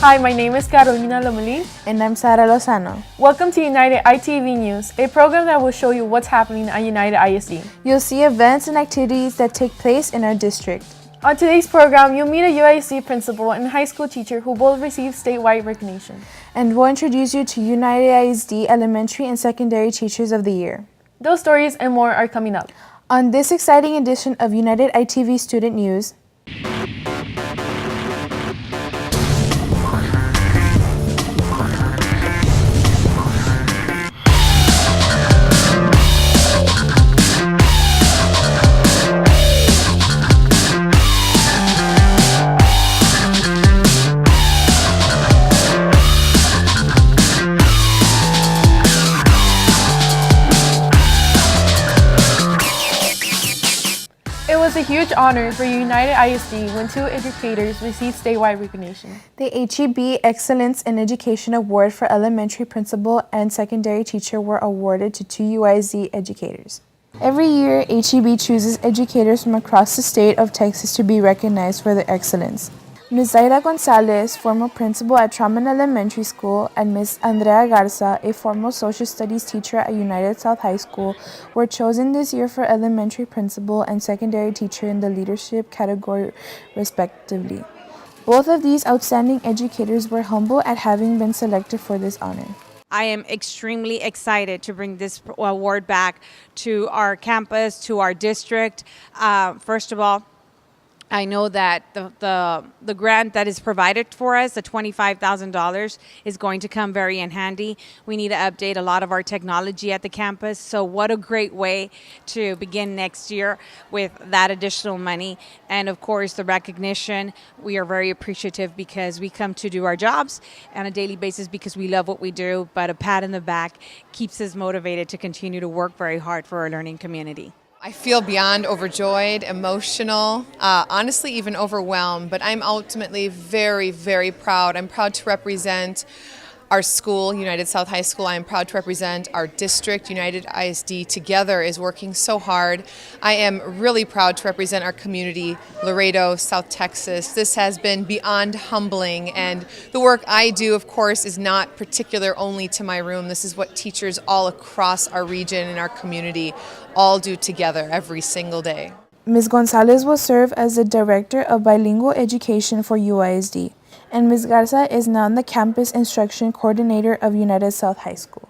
Hi, my name is Carolina Lomeli. And I'm Sara Lozano. Welcome to United ITV News, a program that will show you what's happening at United ISD. You'll see events and activities that take place in our district. On today's program, you'll meet a UISD principal and high school teacher who both received statewide recognition. And we'll introduce you to United ISD Elementary and Secondary Teachers of the Year. Those stories and more are coming up on this exciting edition of United ITV Student News. It was a huge honor for United ISD when two educators received statewide recognition. The HEB Excellence in Education Award for elementary principal and secondary teacher were awarded to two UISD educators. Every year, HEB chooses educators from across the state of Texas to be recognized for their excellence. Ms. Zaira Gonzalez, former principal at Traman Elementary School, and Ms. Andrea Garza, a former social studies teacher at United South High School, were chosen this year for elementary principal and secondary teacher in the leadership category, respectively. Both of these outstanding educators were humbled at having been selected for this honor. I am extremely excited to bring this award back to our campus, to our district. First of all, I know that the grant that is provided for us, the $25,000, is going to come very in handy. We need to update a lot of our technology at the campus. So what a great way to begin next year with that additional money. And of course, the recognition. We are very appreciative because we come to do our jobs on a daily basis because we love what we do. But a pat in the back keeps us motivated to continue to work very hard for our learning community. I feel beyond overjoyed, emotional, honestly even overwhelmed, but I'm ultimately very, very proud. I'm proud to represent our school, United South High School. I'm proud to represent our district. United ISD together is working so hard. I am really proud to represent our community, Laredo, South Texas. This has been beyond humbling, and the work I do, of course, is not particular only to my room. This is what teachers all across our region and our community all do together every single day. Ms. Gonzalez will serve as the Director of Bilingual Education for UISD, and Ms. Garza is now the Campus Instruction Coordinator of United South High School.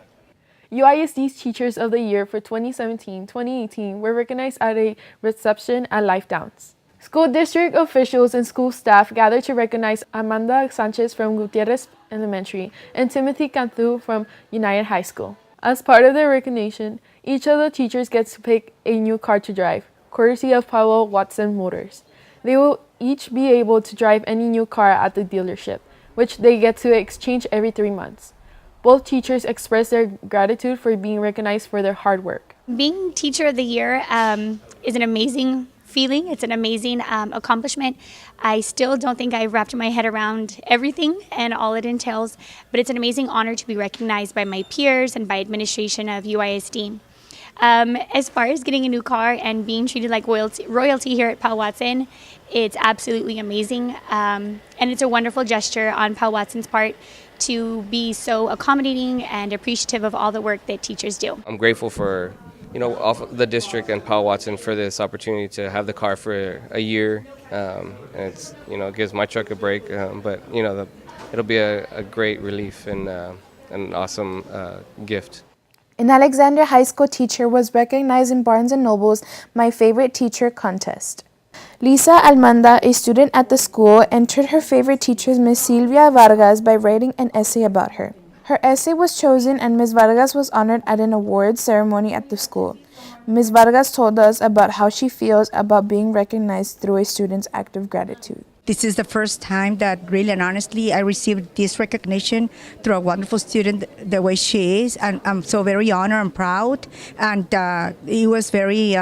UISD's Teachers of the Year for 2017-2018 were recognized at a reception at Life Downs. School district officials and school staff gathered to recognize Amanda Sanchez from Gutierrez Elementary and Timothy Canthu from United High School. As part of their recognition, each of the teachers gets to pick a new car to drive, courtesy of Powell Watson Motors. They will each be able to drive any new car at the dealership, which they get to exchange every 3 months. Both teachers expressed their gratitude for being recognized for their hard work. Being Teacher of the Year is an amazing feeling. It's an amazing accomplishment. I still don't think I've wrapped my head around everything and all it entails, but it's an amazing honor to be recognized by my peers and by administration of UISD. As far as getting a new car and being treated like royalty here at Powell Watson, it's absolutely amazing. And it's a wonderful gesture on Powell Watson's part to be so accommodating and appreciative of all the work that teachers do. I'm grateful for, the district and Powell Watson for this opportunity to have the car for a year. And it's, it gives my truck a break, but, it'll be a great relief and an awesome gift. An Alexander High School teacher was recognized in Barnes & Noble's My Favorite Teacher contest. Lisa Almanda, a student at the school, entered her favorite teacher, Ms. Silvia Vargas, by writing an essay about her. Her essay was chosen and Ms. Vargas was honored at an awards ceremony at the school. Ms. Vargas told us about how she feels about being recognized through a student's act of gratitude. This is the first time that really and honestly I received this recognition through a wonderful student the way she is, and I'm so very honored and proud, and it was very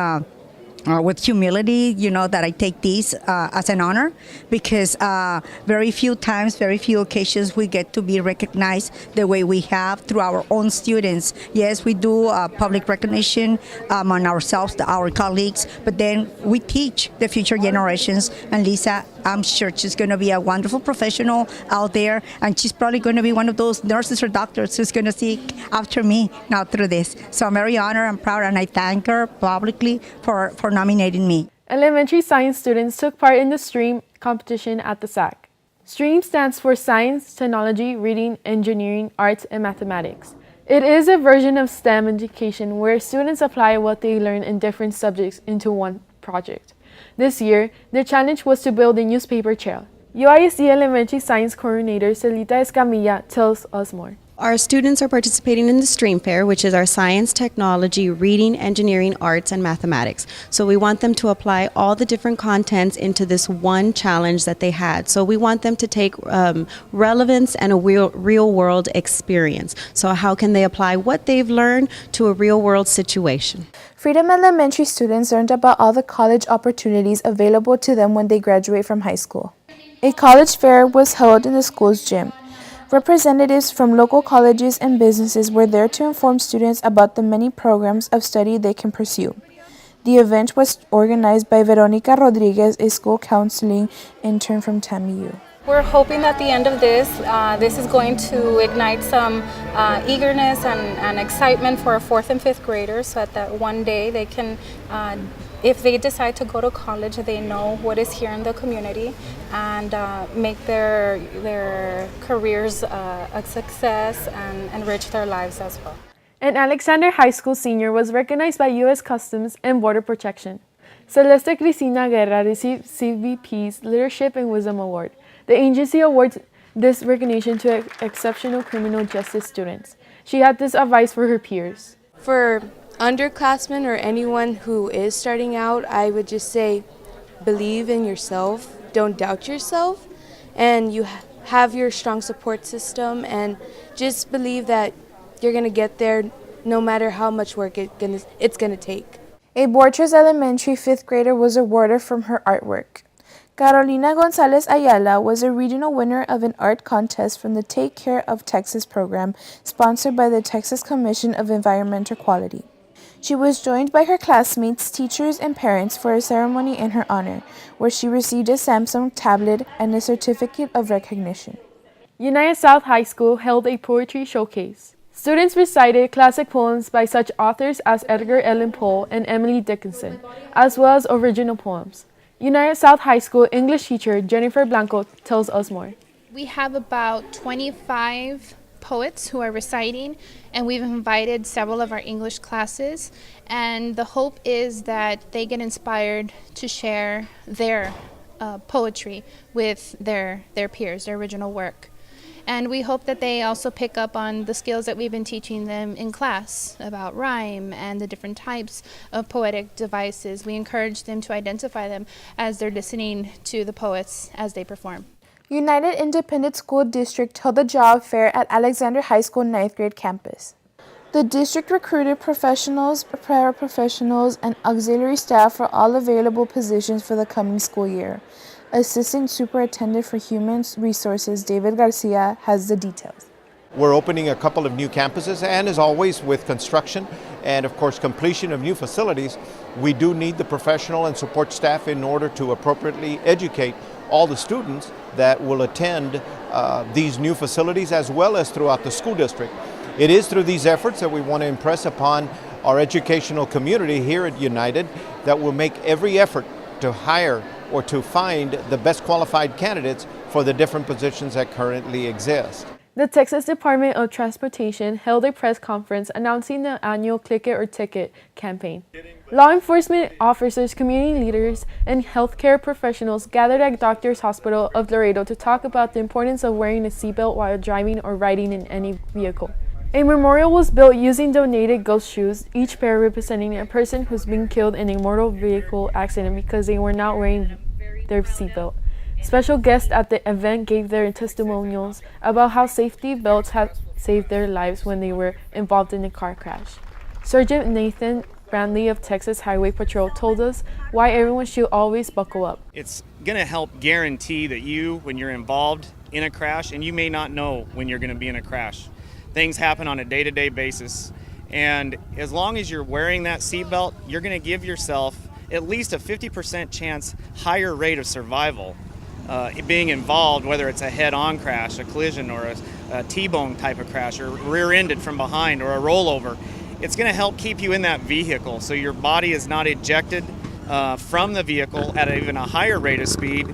with humility, that I take this as an honor, because very few times, very few occasions we get to be recognized the way we have through our own students. Yes, we do public recognition on ourselves, our colleagues, but then we teach the future generations, and Lisa I'm sure she's going to be a wonderful professional out there, and she's probably going to be one of those nurses or doctors who's going to seek after me now through this. So I'm very honored and proud, and I thank her publicly for nominating me. Elementary science students took part in the STREAM competition at the SAC. STREAM stands for Science, Technology, Reading, Engineering, Arts, and Mathematics. It is a version of STEM education where students apply what they learn in different subjects into one project. This year, their challenge was to build a newspaper trail. UISD Elementary Science Coordinator Celita Escamilla tells us more. Our students are participating in the STREAM Fair, which is our science, technology, reading, engineering, arts, and mathematics. So we want them to apply all the different contents into this one challenge that they had. So we want them to take relevance and a real world experience. So how can they apply what they've learned to a real world situation? Freedom Elementary students learned about all the college opportunities available to them when they graduate from high school. A college fair was held in the school's gym. Representatives from local colleges and businesses were there to inform students about the many programs of study they can pursue. The event was organized by Veronica Rodriguez, a school counseling intern from TAMU. We're hoping that at the end of this is going to ignite some eagerness and excitement for our 4th and 5th graders, so that one day they can, if they decide to go to college, they know what is here in the community and make their careers a success and enrich their lives as well. An Alexander High School senior was recognized by U.S. Customs and Border Protection. Celeste Cristina Guerra received CBP's Leadership and Wisdom Award. The agency awards this recognition to exceptional criminal justice students. She had this advice for her peers. For underclassmen or anyone who is starting out, I would just say believe in yourself, don't doubt yourself, and you have your strong support system, and just believe that you're going to get there no matter how much work it's going to take. A Borchers Elementary 5th grader was awarded from her artwork. Carolina Gonzalez Ayala was a regional winner of an art contest from the Take Care of Texas program sponsored by the Texas Commission of Environmental Quality. She was joined by her classmates, teachers, and parents for a ceremony in her honor, where she received a Samsung tablet and a certificate of recognition. United South High School held a poetry showcase. Students recited classic poems by such authors as Edgar Allan Poe and Emily Dickinson, as well as original poems. United South High School English teacher Jennifer Blanco tells us more. We have about 25 poets who are reciting, and we've invited several of our English classes, and the hope is that they get inspired to share their poetry with their peers, their original work. And we hope that they also pick up on the skills that we've been teaching them in class about rhyme and the different types of poetic devices. We encourage them to identify them as they're listening to the poets as they perform. United Independent School District held a job fair at Alexander High School 9th grade campus. The district recruited professionals, paraprofessionals, and auxiliary staff for all available positions for the coming school year. Assistant Superintendent for Human Resources David Garcia has the details. We're opening a couple of new campuses, and as always with construction and of course completion of new facilities, we do need the professional and support staff in order to appropriately educate all the students that will attend these new facilities as well as throughout the school district. It is through these efforts that we want to impress upon our educational community here at United that will make every effort to hire or to find the best qualified candidates for the different positions that currently exist. The Texas Department of Transportation held a press conference announcing the annual Click It or Ticket campaign. Law enforcement officers, community leaders, and healthcare professionals gathered at Doctors Hospital of Laredo to talk about the importance of wearing a seatbelt while driving or riding in any vehicle. A memorial was built using donated ghost shoes, each pair representing a person who's been killed in a motor vehicle accident because they were not wearing their seatbelt. Special guests at the event gave their testimonials about how safety belts had saved their lives when they were involved in a car crash. Sergeant Nathan Brandley of Texas Highway Patrol told us why everyone should always buckle up. It's going to help guarantee that when you're involved in a crash, and you may not know when you're going to be in a crash. Things happen on a day-to-day basis, and as long as you're wearing that seatbelt, you're going to give yourself at least a 50% chance higher rate of survival being involved, whether it's a head-on crash, a collision, or a T-bone type of crash, or rear-ended from behind, or a rollover. It's going to help keep you in that vehicle so your body is not ejected from the vehicle at even a higher rate of speed,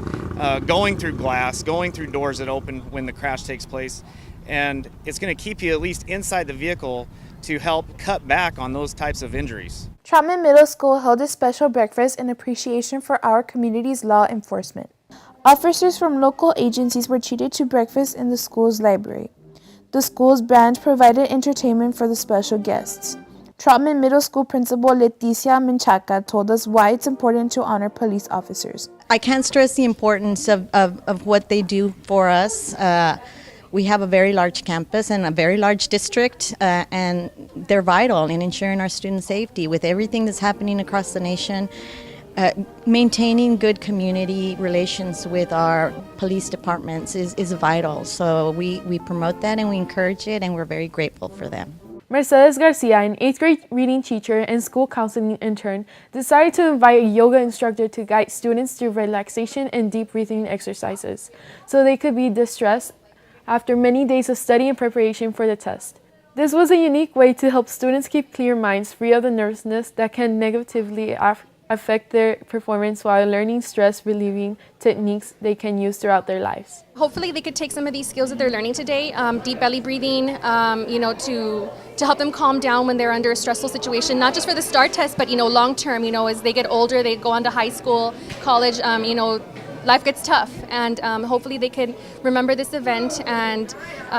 going through glass, going through doors that open when the crash takes place. And it's going to keep you at least inside the vehicle to help cut back on those types of injuries. Trotman Middle School held a special breakfast in appreciation for our community's law enforcement. Officers from local agencies were treated to breakfast in the school's library. The school's band provided entertainment for the special guests. Trotman Middle School Principal Leticia Menchaca told us why it's important to honor police officers. I can't stress the importance of what they do for us. We have a very large campus and a very large district, and they're vital in ensuring our student safety. With everything that's happening across the nation, maintaining good community relations with our police departments is vital. So we promote that and we encourage it, and we're very grateful for them. Mercedes Garcia, an 8th grade reading teacher and school counseling intern, decided to invite a yoga instructor to guide students through relaxation and deep breathing exercises so they could be distressed after many days of study and preparation for the test. This was a unique way to help students keep clear minds free of the nervousness that can negatively affect their performance while learning stress relieving techniques they can use throughout their lives. Hopefully they could take some of these skills that they're learning today, deep belly breathing, to help them calm down when they're under a stressful situation, not just for the STAR test, but long term, as they get older, they go on to high school, college, life gets tough, and hopefully they can remember this event and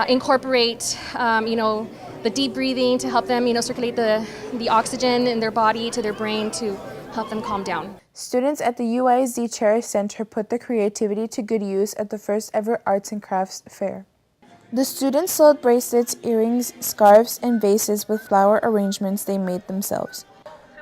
incorporate, the deep breathing to help them, circulate the oxygen in their body to their brain to help them calm down. Students at the UISD Cherish Center put their creativity to good use at the first ever Arts and Crafts Fair. The students sold bracelets, earrings, scarves, and vases with flower arrangements they made themselves.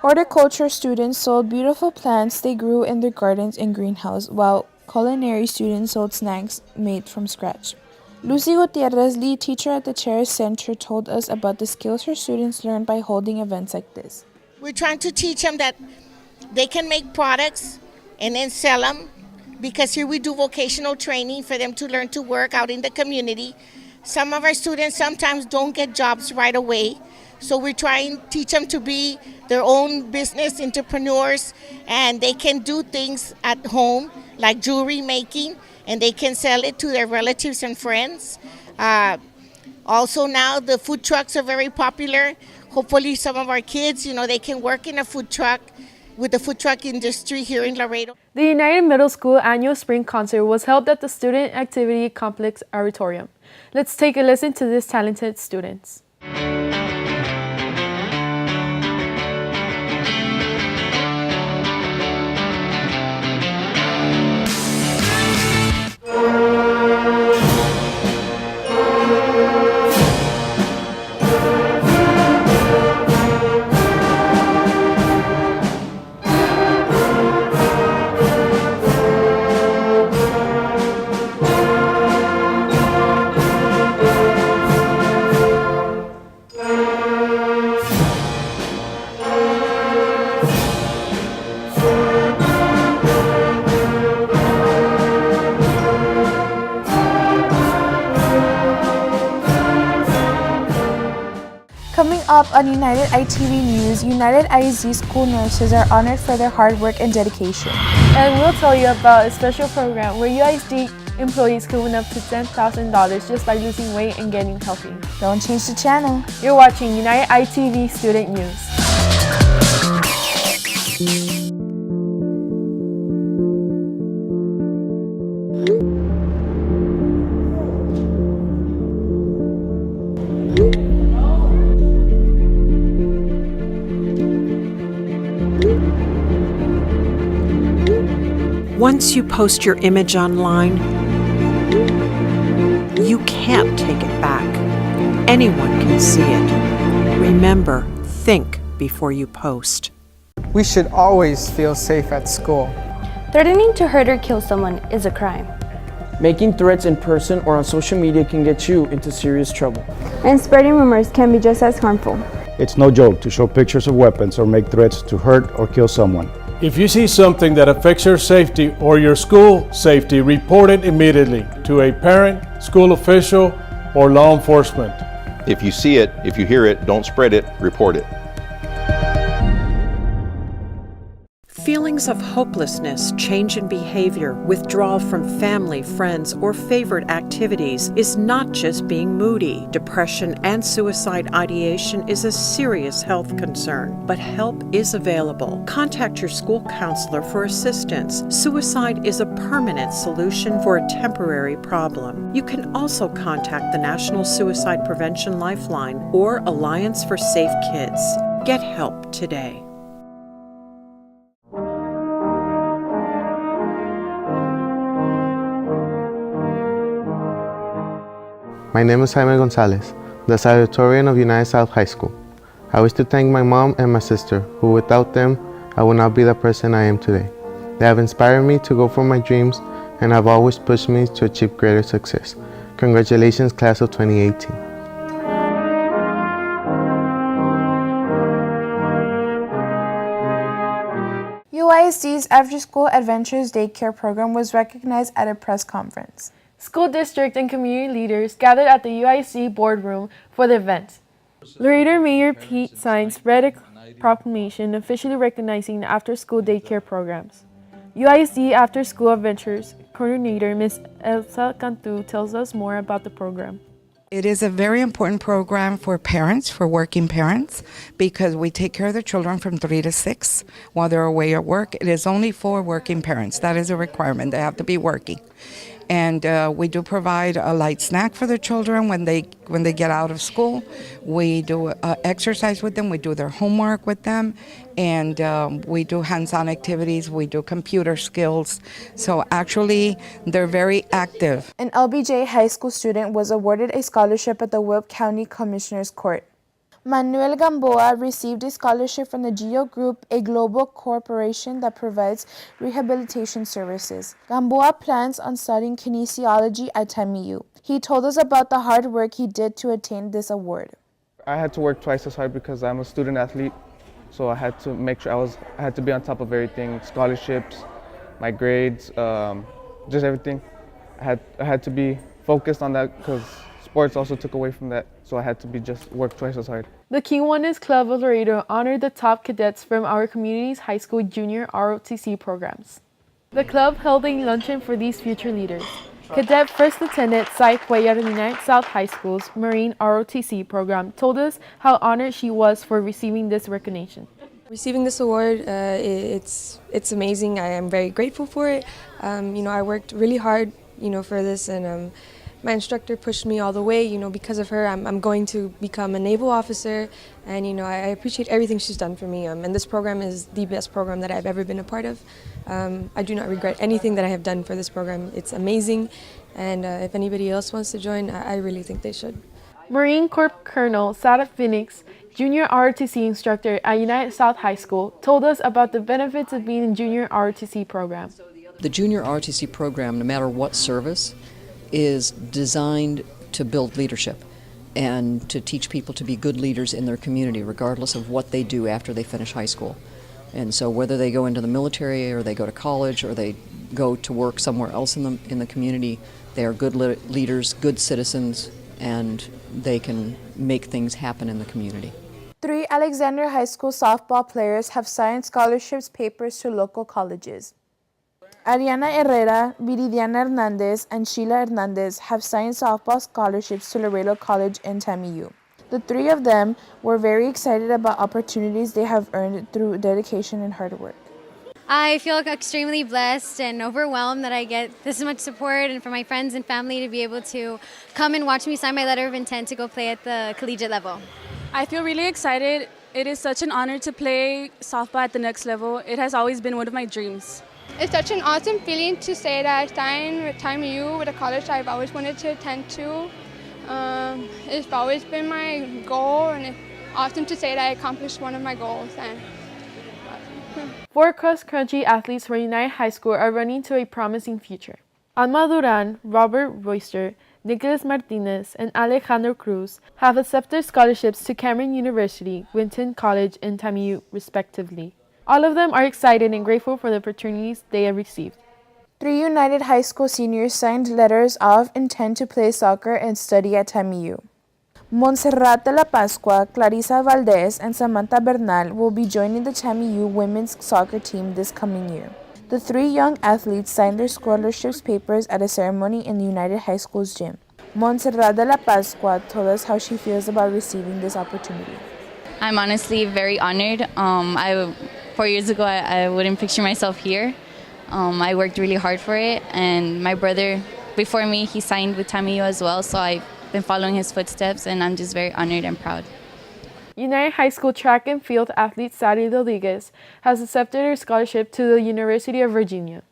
Horticulture students sold beautiful plants they grew in their gardens and greenhouse, while culinary students sold snacks made from scratch. Lucy Gutierrez, lead teacher at the Cherish Center, told us about the skills her students learned by holding events like this. We're trying to teach them that they can make products and then sell them, because here we do vocational training for them to learn to work out in the community. Some of our students sometimes don't get jobs right away, so we're trying to teach them to be their own business entrepreneurs, and they can do things at home like jewelry making, and they can sell it to their relatives and friends. Also now the food trucks are very popular. Hopefully some of our kids, they can work in a food truck with the food truck industry here in Laredo. The United Middle School annual spring concert was held at the Student Activity Complex Auditorium. Let's take a listen to these talented students. Coming up on United ITV News, United ISD school nurses are honored for their hard work and dedication. And we'll tell you about a special program where UISD employees can win up to $10,000 just by losing weight and getting healthy. Don't change the channel. You're watching United ITV Student News. Once you post your image online, you can't take it back. Anyone can see it. Remember, think before you post. We should always feel safe at school. Threatening to hurt or kill someone is a crime. Making threats in person or on social media can get you into serious trouble. And spreading rumors can be just as harmful. It's no joke to show pictures of weapons or make threats to hurt or kill someone. If you see something that affects your safety or your school safety, report it immediately to a parent, school official, or law enforcement. If you see it, if you hear it, don't spread it, report it. Feelings of hopelessness, change in behavior, withdrawal from family, friends, or favorite activities is not just being moody. Depression and suicide ideation is a serious health concern, but help is available. Contact your school counselor for assistance. Suicide is a permanent solution for a temporary problem. You can also contact the National Suicide Prevention Lifeline or Alliance for Safe Kids. Get help today. My name is Jaime Gonzalez, the salutatorian of United South High School. I wish to thank my mom and my sister, who without them, I would not be the person I am today. They have inspired me to go for my dreams and have always pushed me to achieve greater success. Congratulations, class of 2018. UISD's After School Adventures Daycare program was recognized at a press conference. School district and community leaders gathered at the UIC boardroom for the event. Laredo Mayor Pete Sines read a proclamation officially recognizing the after-school daycare programs. UIC After School Adventures coordinator Ms. Elsa Cantu tells us more about the program. It is a very important program for parents, for working parents, because we take care of the children from 3 to 6 while they're away at work. It is only for working parents. That is a requirement. They have to be working. And we do provide a light snack for the children when they get out of school. We do exercise with them. We do their homework with them. And we do hands-on activities. We do computer skills. So actually, they're very active. An LBJ High School student was awarded a scholarship at the Will County Commissioner's Court. Manuel Gamboa received a scholarship from the GEO Group, a global corporation that provides rehabilitation services. Gamboa plans on studying kinesiology at TMU. He told us about the hard work he did to attain this award. I had to work twice as hard because I'm a student athlete, so I had to make sure I had to be on top of everything, scholarships, my grades, just everything. I had to be focused on that because sports also took away from that, so I had to work twice as hard. The Kiwanis Club of Laredo honored the top cadets from our community's high school junior ROTC programs. The club held a luncheon for these future leaders. Cadet First Lieutenant Sai Cuellar of United South High School's Marine ROTC program told us how honored she was for receiving this recognition. Receiving this award, it's amazing. I am very grateful for it. I worked really hard, for this, and my instructor pushed me all the way. Because of her, I'm going to become a naval officer, and I appreciate everything she's done for me. And this program is the best program that I've ever been a part of. I do not regret anything that I have done for this program. It's amazing, and if anybody else wants to join, I really think they should. Marine Corps Colonel Sarah Phoenix, junior ROTC instructor at United South High School, told us about the benefits of being in junior ROTC program. The junior ROTC program, no matter what service, is designed to build leadership and to teach people to be good leaders in their community, regardless of what they do after they finish high school. And so whether they go into the military or they go to college or they go to work somewhere else in the community, they are good leaders, good citizens, and they can make things happen in the community. 3 Alexander High School softball players have signed scholarships papers to local colleges. Ariana Herrera, Viridiana Hernandez, and Sheila Hernandez have signed softball scholarships to Laredo College and TMU. The 3 of them were very excited about opportunities they have earned through dedication and hard work. I feel extremely blessed and overwhelmed that I get this much support, and for my friends and family to be able to come and watch me sign my letter of intent to go play at the collegiate level. I feel really excited. It is such an honor to play softball at the next level. It has always been one of my dreams. It's such an awesome feeling to say that I signed with TMU, with a college I've always wanted to attend to. It's always been my goal, and it's awesome to say that I accomplished one of my goals. Four cross-country athletes from United High School are running to a promising future. Alma Duran, Robert Royster, Nicholas Martinez, and Alejandro Cruz have accepted scholarships to Cameron University, Winton College, and TMU, respectively. All of them are excited and grateful for the opportunities they have received. 3 United High School seniors signed letters of intent to play soccer and study at TAMIU. Montserrat de la Pascua, Clarisa Valdez, and Samantha Bernal will be joining the TAMIU women's soccer team this coming year. The 3 young athletes signed their scholarships papers at a ceremony in the United High School's gym. Montserrat de la Pascua told us how she feels about receiving this opportunity. I'm honestly very honored. 4 years ago, I wouldn't picture myself here. I worked really hard for it, and my brother, before me, he signed with TAMIU as well, so I've been following his footsteps, and I'm just very honored and proud. United High School track and field athlete Sari Rodriguez has accepted her scholarship to the University of Virginia.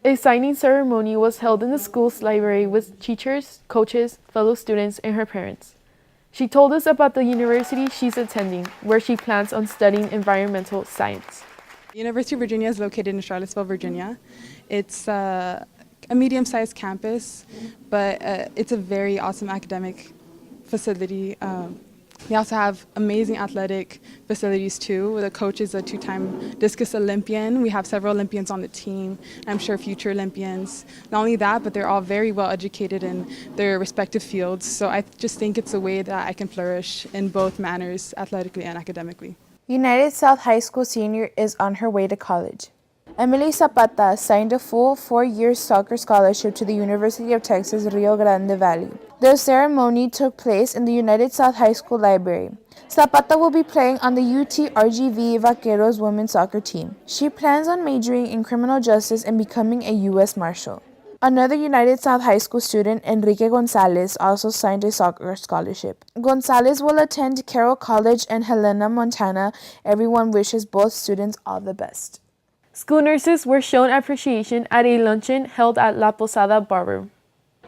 A signing ceremony was held in the school's library with teachers, coaches, fellow students, and her parents. She told us about the university she's attending, where she plans on studying environmental science. University of Virginia is located in Charlottesville, Virginia. It's a medium-sized campus, but it's a very awesome academic facility. We also have amazing athletic facilities too. The coach is a 2-time discus Olympian. We have several Olympians on the team. I'm sure future Olympians. Not only that, but they're all very well educated in their respective fields. So I just think it's a way that I can flourish in both manners, athletically and academically. United South High School senior is on her way to college. Emily Zapata signed a full 4-year soccer scholarship to the University of Texas Rio Grande Valley. The ceremony took place in the United South High School library. Zapata will be playing on the UT RGV Vaqueros women's soccer team. She plans on majoring in criminal justice and becoming a U.S. Marshal. Another United South High School student, Enrique Gonzalez, also signed a soccer scholarship. Gonzalez will attend Carroll College in Helena, Montana. Everyone wishes both students all the best. School nurses were shown appreciation at a luncheon held at La Posada Ballroom.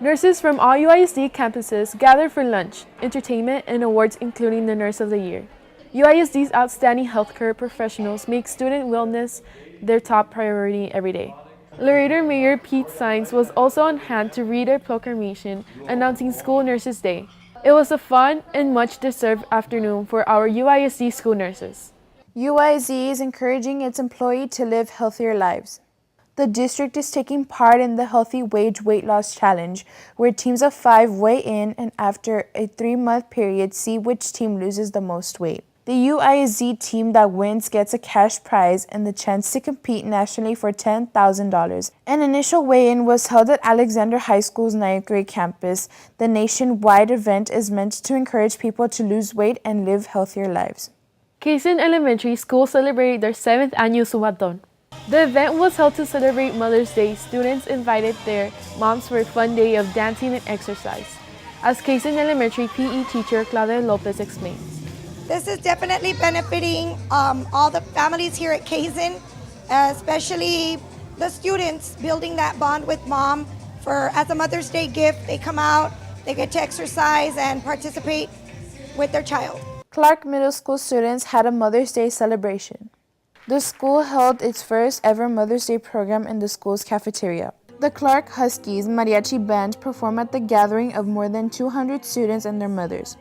Nurses from all UISD campuses gathered for lunch, entertainment, and awards including the Nurse of the Year. UISD's outstanding healthcare professionals make student wellness their top priority every day. Laredo Mayor Pete Saenz was also on hand to read a proclamation announcing School Nurses Day. It was a fun and much-deserved afternoon for our UISD school nurses. UISD is encouraging its employees to live healthier lives. The district is taking part in the Healthy Wage Weight Loss Challenge, where teams of 5 weigh in and after a 3-month period see which team loses the most weight. The UISD team that wins gets a cash prize and the chance to compete nationally for $10,000. An initial weigh-in was held at Alexander High School's 9th grade campus. The nationwide event is meant to encourage people to lose weight and live healthier lives. Kaysen Elementary School celebrated their 7th annual Sumaton. The event was held to celebrate Mother's Day. Students invited their moms for a fun day of dancing and exercise. As Kaysen Elementary PE teacher Claudia Lopez explains. This is definitely benefiting all the families here at Kaysen, especially the students, building that bond with mom. As a Mother's Day gift, they come out, they get to exercise and participate with their child. Clark Middle School students had a Mother's Day celebration. The school held its first ever Mother's Day program in the school's cafeteria. The Clark Huskies Mariachi Band performed at the gathering of more than 200 students and their mothers.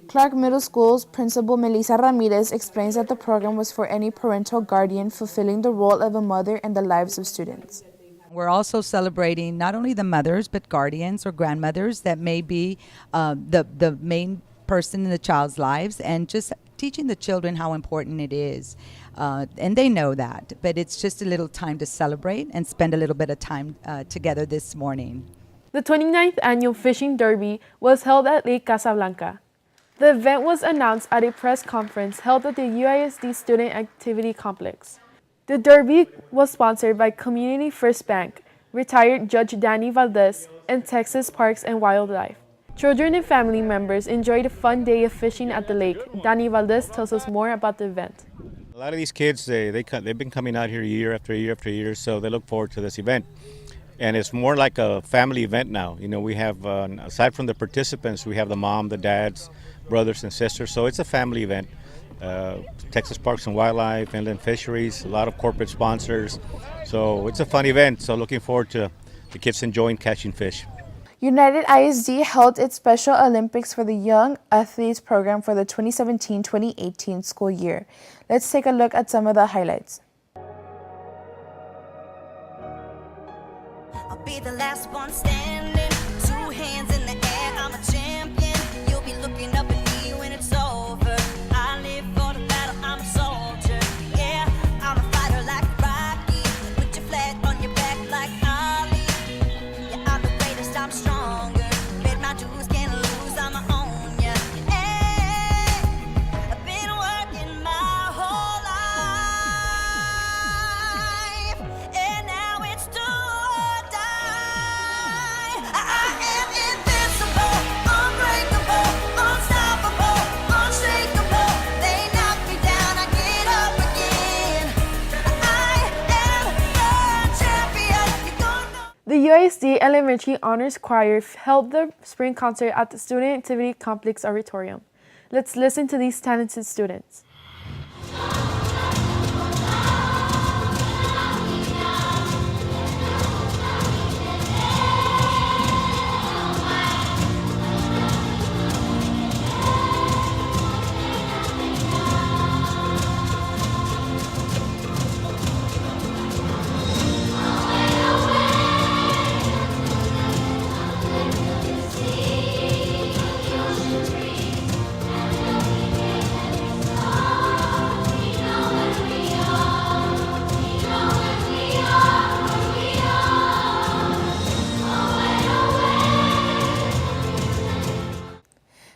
Clark Middle School's principal Melissa Ramirez explains that the program was for any parental guardian fulfilling the role of a mother in the lives of students. We're also celebrating not only the mothers, but guardians or grandmothers that may be the main person in the child's lives, and just teaching the children how important it is. And they know that, but it's just a little time to celebrate and spend a little bit of time together this morning. The 29th Annual Fishing Derby was held at Lake Casablanca. The event was announced at a press conference held at the UISD Student Activity Complex. The Derby was sponsored by Community First Bank, retired Judge Danny Valdez, and Texas Parks and Wildlife. Children and family members enjoyed a fun day of fishing at the lake. Danny Valdez tells us more about the event. A lot of these kids, they've been coming out here year after year after year, so they look forward to this event. And it's more like a family event now. You know, we have, aside from the participants, we have the mom, the dads, brothers and sisters. So it's a family event. Texas Parks and Wildlife, Inland Fisheries, a lot of corporate sponsors. So it's a fun event. So looking forward to the kids enjoying catching fish. United ISD held its Special Olympics for the Young Athletes program for the 2017-2018 school year. Let's take a look at some of the highlights. I'll be the last one standing, 2 hands in the air, I'm a champion. You'll be looking up at me when it's over. I live for the battle, I'm a soldier. Yeah, I'm a fighter like Rocky. Put your flag on your back like Ali. Yeah, I'm the greatest, I'm stronger. Paid my dues, can't lose, I'ma own ya. Hey, I've been working my whole life, and now it's do or die. I am invincible, unbreakable, unstoppable, unshakable. They knock me down, I get up again. I am the champion. You're gonna know. The UISD Elementary Honors Choir held the spring concert at the Student Activity Complex Auditorium. Let's listen to these talented students.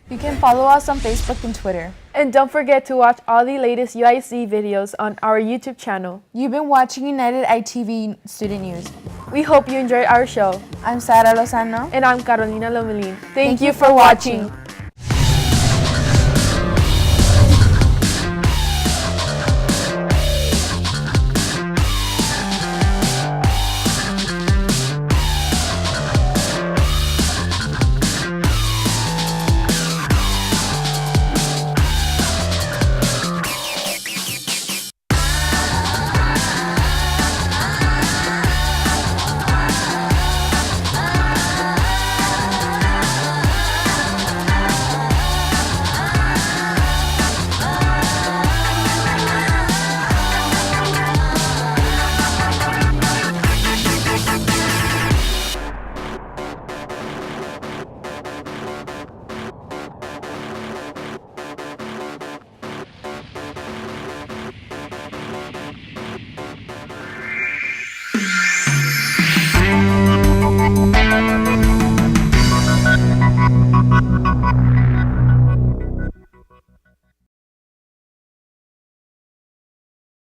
You can follow us on Facebook and Twitter. And don't forget to watch all the latest UISD videos on our YouTube channel. You've been watching United ITV Student News. We hope you enjoyed our show. I'm Sara Lozano. And I'm Carolina Lomelin. Thank you for watching.